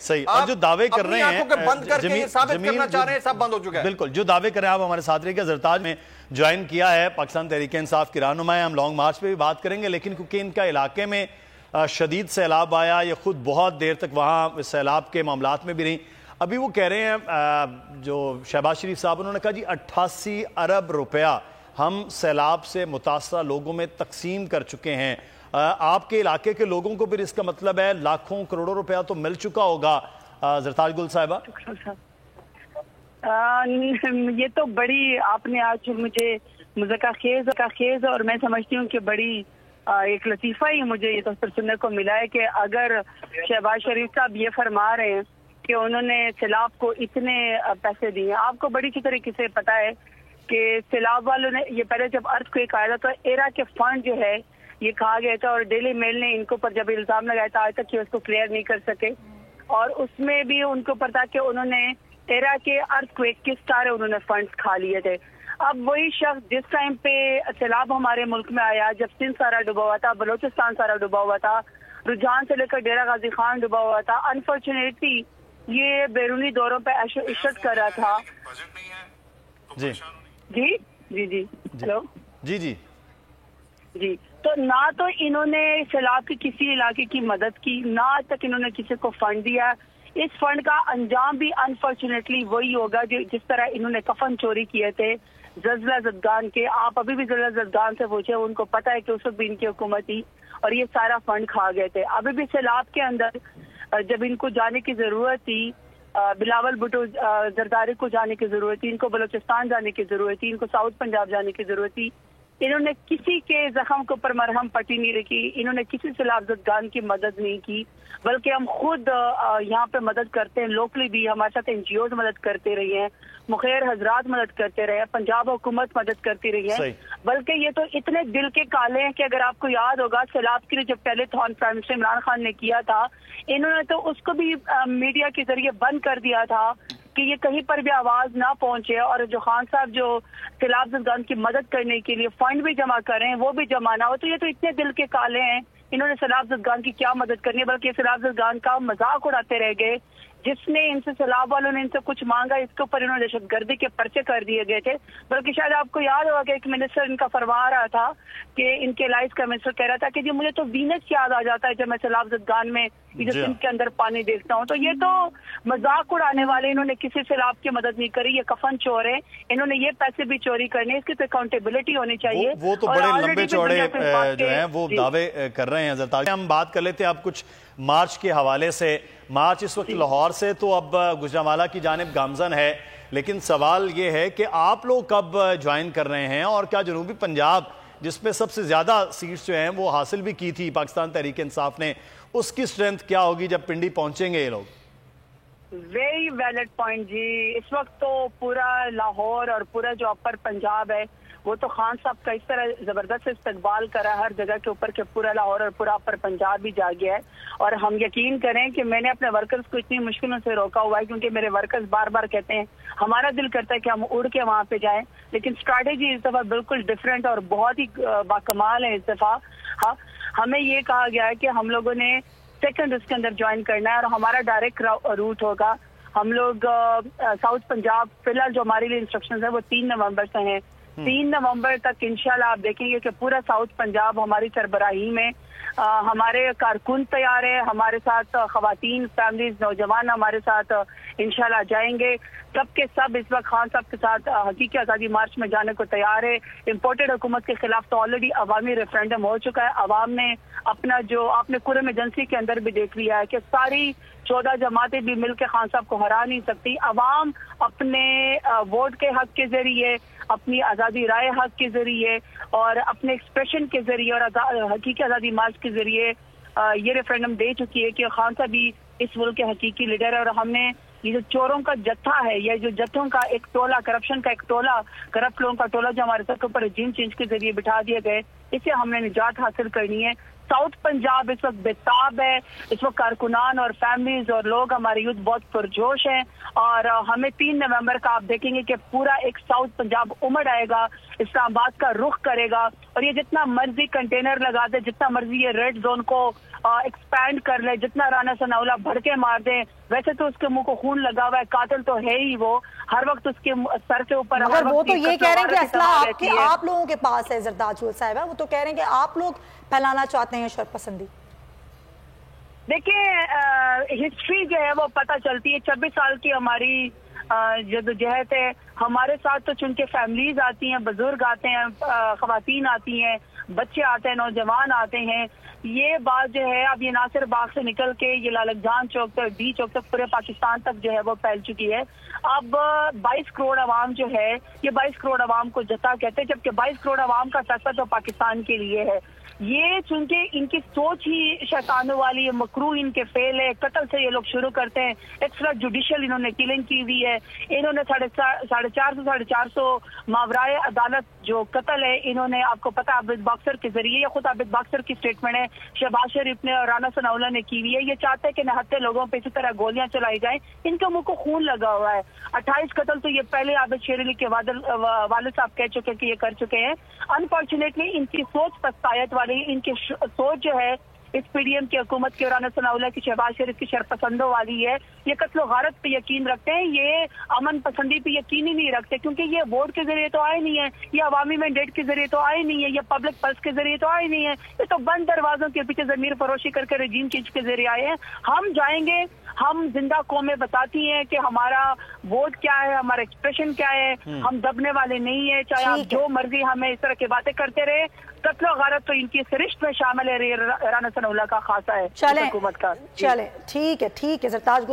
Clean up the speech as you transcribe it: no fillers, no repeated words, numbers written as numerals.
صحیح، اور جو دعوے کر رہے ہیں بند کر کے یہ ثابت کرنا چاہ رہے ہیں سب بند ہو چکا ہے. بالکل، جو دعوے کر رہے ہیں آپ ہمارے ساتھ رہے کہ زرتاج میں جوائن کیا ہے پاکستان تحریک انصاف کی رہنما ہے. ہم لانگ مارچ پہ بھی بات کریں گے، لیکن کیونکہ ان کا علاقے میں شدید سیلاب آیا، یہ خود بہت دیر تک وہاں سیلاب کے معاملات میں بھی رہیں. ابھی وہ کہہ رہے ہیں جو شہباز شریف صاحب، انہوں نے کہا جی 88 ارب روپیہ ہم سیلاب سے متاثرہ لوگوں میں تقسیم کر چکے ہیں. آپ کے علاقے کے لوگوں کو پھر اس کا مطلب ہے لاکھوں کروڑوں روپیہ تو مل چکا ہوگا. زرتاج گل صاحبہ، یہ تو بڑی آپ نے آج مجھے مذاکرہ خیز اور میں سمجھتی ہوں کہ بڑی ایک لطیفہ ہی مجھے یہ تصویر سننے کو ملا ہے کہ اگر شہباز شریف صاحب یہ فرما رہے ہیں کہ انہوں نے سیلاب کو اتنے پیسے دیے. آپ کو بڑی اچھی طریقے سے پتا ہے کہ سیلاب والوں نے یہ پہلے جب ارتھ کوئک آیا تھا تو ایرا کے فنڈ جو ہے یہ کہا گیا تھا، اور ڈیلی میل نے ان کو پر جب الزام لگایا تھا آج تک کہ اس کو کلیئر نہیں کر سکے، اور اس میں بھی ان کو پتا کہ انہوں نے ایرا کے ارتھ کوئک کس طرح انہوں نے فنڈز کھا لیے تھے. اب وہی شخص جس ٹائم پہ سیلاب ہمارے ملک میں آیا، جب سندھ سارا ڈوبا ہوا تھا، بلوچستان سارا ڈوبا ہوا تھا، رجحان سے لے کر ڈیرہ غازی خان ڈوبا ہوا تھا، انفارچونیٹلی یہ بیرونی دوروں پہ عیش و عشرت کر رہا تھا. جی جی جی جی ہلو جی جی جی تو نہ تو انہوں نے سیلاب کے کسی علاقے کی مدد کی، نہ آج تک انہوں نے کسی کو فنڈ دیا. اس فنڈ کا انجام بھی انفارچونیٹلی وہی ہوگا جس طرح انہوں نے کفن چوری کیے تھے زلزلہ زدگان کے. آپ ابھی بھی زلزلہ زدگان سے پوچھے، ان کو پتا ہے کہ اس وقت بھی ان کی حکومت تھی اور یہ سارا فنڈ کھا گئے تھے. ابھی بھی سیلاب کے اندر جب ان کو جانے کی ضرورت تھی، بلاول بھٹو زرداری کو جانے کی ضرورت تھی، ان کو بلوچستان جانے کی ضرورت تھی، ان کو ساؤتھ پنجاب جانے کی ضرورت تھی، انہوں نے کسی کے زخم کے اوپر مرہم پٹی نہیں رکھی، انہوں نے کسی سیلاب زدگان کی مدد نہیں کی. بلکہ ہم خود یہاں پہ مدد کرتے ہیں، لوکلی بھی ہمارے ساتھ این جی اوز مدد کرتے رہی ہیں، مخیر حضرات مدد کرتے رہے ہیں، پنجاب حکومت مدد کرتی رہی ہے. بلکہ یہ تو اتنے دل کے کالے ہیں کہ اگر آپ کو یاد ہوگا سیلاب کے لیے جب پہلے پرائم منسٹر عمران خان نے کیا تھا، انہوں نے تو اس کو بھی میڈیا کے ذریعے بند کر دیا تھا کہ یہ کہیں پر بھی آواز نہ پہنچے. اور جو خان صاحب جو سیلاب زدگان کی مدد کرنے کے لیے فنڈ بھی جمع کر رہے ہیں وہ بھی جمع نہ ہو. تو یہ تو اتنے دل کے کالے ہیں، انہوں نے سیلاب زدگان کی کیا مدد کرنی ہے، بلکہ سیلاب زدگان کا مذاق اڑاتے رہ گئے. جس نے ان سے سیلاب والوں نے ان سے کچھ مانگا، اس کے اوپر انہوں نے دہشت گردی کے پرچے کر دیے گئے تھے. بلکہ شاید آپ کو یاد ہوگا کہ ایک منسٹر ان کا فرما رہا تھا کہ ان کے لائف کا منسٹر کہہ رہا تھا کہ جی مجھے تو وینس یاد آ جاتا ہے جب میں سیلاب زدگان میں سندھ کے اندر پانی دیکھتا ہوں. تو یہ تو مذاق اڑانے والے، انہوں نے کسی سیلاب کی مدد نہیں کری، یہ کفن چور ہیں، انہوں نے یہ پیسے بھی چوری کرنے، اس کی تو اکاؤنٹیبلٹی ہونی چاہیے. وہ تو بڑے لمبے چوڑے جو ہیں وہ دعوے کر رہے ہیں. ہم بات کر لیتے ہیں اب کچھ مارچ کے حوالے سے. مارچ اس وقت لاہور سے تو اب گجرانوالہ کی جانب گامزن ہے، لیکن سوال یہ ہے کہ آپ لوگ کب جوائن کر رہے ہیں، اور کیا جنوبی پنجاب جس پہ سب سے زیادہ سیٹس جو ہیں وہ حاصل بھی کی تھی پاکستان تحریک انصاف نے، اس کی سٹرینتھ کیا ہوگی جب پنڈی پہنچیں گے یہ لوگ؟ ویری ویلڈ پوائنٹ جی. اس وقت تو پورا لاہور اور پورا جو اپر پنجاب ہے وہ تو خان صاحب کا اس طرح زبردست استقبال کرا ہر جگہ کے اوپر کہ پورا لاہور اور پورا اپر پنجاب بھی جا گیا ہے. اور ہم یقین کریں کہ میں نے اپنے ورکرز کو اتنی مشکلوں سے روکا ہوا ہے کیونکہ میرے ورکرز بار بار کہتے ہیں ہمارا دل کرتا ہے کہ ہم اڑ کے وہاں پہ جائیں، لیکن اسٹریٹجی اس دفعہ بالکل ڈفرینٹ اور بہت ہی باکمال ہے. اس دفعہ ہمیں یہ کہا گیا ہے کہ ہم لوگوں نے سیکنڈ اس کے اندر جوائن کرنا ہے اور ہمارا ڈائریکٹ روٹ ہوگا. ہم لوگ ساؤتھ پنجاب فی الحال جو ہمارے لیے انسٹرکشنز ہیں وہ 3 نومبر سے ہیں. 3 نومبر تک انشاءاللہ آپ دیکھیں گے کہ پورا ساؤتھ پنجاب ہماری سربراہی میں ہمارے کارکن تیار ہے، ہمارے ساتھ خواتین، فیملیز، نوجوان ہمارے ساتھ انشاءاللہ جائیں گے. سب کے سب اس وقت خان صاحب کے ساتھ حقیقی آزادی مارچ میں جانے کو تیار ہے. امپورٹڈ حکومت کے خلاف تو آلریڈی عوامی ریفرینڈم ہو چکا ہے. عوام نے اپنا جو آپ نے قرم ایجنسی کے اندر بھی دیکھ لیا ہے کہ ساری 14 جماعتیں بھی مل کے خان صاحب کو ہرا نہیں سکتی. عوام اپنے ووٹ کے حق کے ذریعے، اپنی آزادی رائے حق کے ذریعے اور اپنے ایکسپریشن کے ذریعے اور حقیقی آزادی مارچ کے ذریعے یہ ریفرینڈم دے چکی ہے کہ خان صاحب بھی اس ملک کے حقیقی لیڈر ہے. اور ہم نے یہ جو چوروں کا جتھا ہے، یہ جو جتھوں کا ایک ٹولہ، کرپشن کا ایک ٹولہ، کرپٹ لوگوں کا ٹولہ جو ہمارے سب کے اوپر رجیم چینج کے ذریعے بٹھا دیے گئے، اسے ہم نے نجات حاصل کرنی ہے. ساؤتھ پنجاب اس وقت بےتاب ہے، اس وقت کارکنان اور فیملیز اور لوگ ہمارے یوتھ بہت پرجوش ہیں اور ہمیں 3 نومبر کا آپ دیکھیں گے کہ پورا ایک ساؤتھ پنجاب امڑ آئے گا، اسلام آباد کا رخ کرے گا اور یہ جتنا مرضی کنٹینر لگا دے, جتنا مرضی یہ ریڈ زون کو ایکسپینڈ کر لے, جتنا رانا ثناءاللہ بھڑکے مار دیں, ویسے تو اس کے منہ کو خون لگا ہوا ہے, قاتل تو ہے ہی وہ, ہر وقت اس کے سر کے اوپر. مگر وہ تو یہ کہہ رہے ہیں کہ اسلحہ آپ لوگوں کے پاس ہے زرداد جول صاحبہ, وہ تو کہہ رہے ہیں کہ آپ لوگ پھیلانا چاہتے ہیں شر پسندی. دیکھیں ہسٹری جو ہے وہ پتہ چلتی ہے, 26 سال کی ہماری جدوجہد ہے. ہمارے ساتھ تو چونکہ فیملیز آتی ہیں, بزرگ آتے ہیں, خواتین آتی ہیں, بچے آتے ہیں, نوجوان آتے ہیں. یہ بات جو ہے اب یہ ناصر باغ سے نکل کے یہ لالک جان چوک تک, ڈی چوک تک, پورے پاکستان تک جو ہے وہ پھیل چکی ہے. اب 22 کروڑ عوام جو ہے, یہ 22 کروڑ عوام کو جتا کہتے ہیں, جبکہ 22 کروڑ عوام کا فیصلہ تو پاکستان کے لیے ہے. یہ چونکہ ان کی سوچ ہی شیطانوں والی ہے, مکروہ ان کے فعل ہے, قتل سے یہ لوگ شروع کرتے ہیں. ایکسٹرا جوڈیشل انہوں نے کلنگ کی ہوئی ہے, انہوں نے 450 ماورائے عدالت جو قتل ہے, انہوں نے آپ کو پتا عابد باکسر کے ذریعے, یا خود عابد باکسر کی سٹیٹمنٹ ہے, شہباز شریف نے اور رانا ثناءاللہ نے کی ہوئی ہے. یہ چاہتے ہیں کہ نہتے لوگوں پہ اسی طرح گولیاں چلائی جائیں. ان کے منہ کو خون لگا ہوا ہے. 28 قتل تو یہ پہلے عابد شیر علی کے والد صاحب کہہ چکے کہ یہ کر چکے ہیں. انفارچونیٹلی ان کی سوچ پستایت والی, ان کی سوچ جو ہے اس پی ڈی ایم کی حکومت کی, رانا ثناءاللہ کی, شہباز شریف کی شرپسندوں والی ہے. یہ قتل و غارت پہ یقین رکھتے ہیں, یہ امن پسندی پہ یقین ہی نہیں رکھتے, کیونکہ یہ ووٹ کے ذریعے تو آئے نہیں ہے, یہ عوامی مینڈیٹ کے ذریعے تو آئے نہیں ہے, یہ پبلک پلس کے ذریعے تو آئے نہیں ہے, یہ تو بند دروازوں کے پیچھے ضمیر فروشی کر کے رجیم چینج کے ذریعے آئے ہیں. ہم جائیں گے, ہم زندہ قومیں بتاتی ہیں کہ ہمارا ووٹ کیا ہے, ہمارا ایکسپریشن کیا ہے, ہم دبنے والے نہیں ہیں, چاہے آپ جو مرضی ہمیں اس طرح کی باتیں کرتے رہے. قتل و غارت تو ان کی سرشت میں شامل ہے, رانا ثناءاللہ کا خاصہ ہے حکومت کا. چلیں ٹھیک ہے زرداد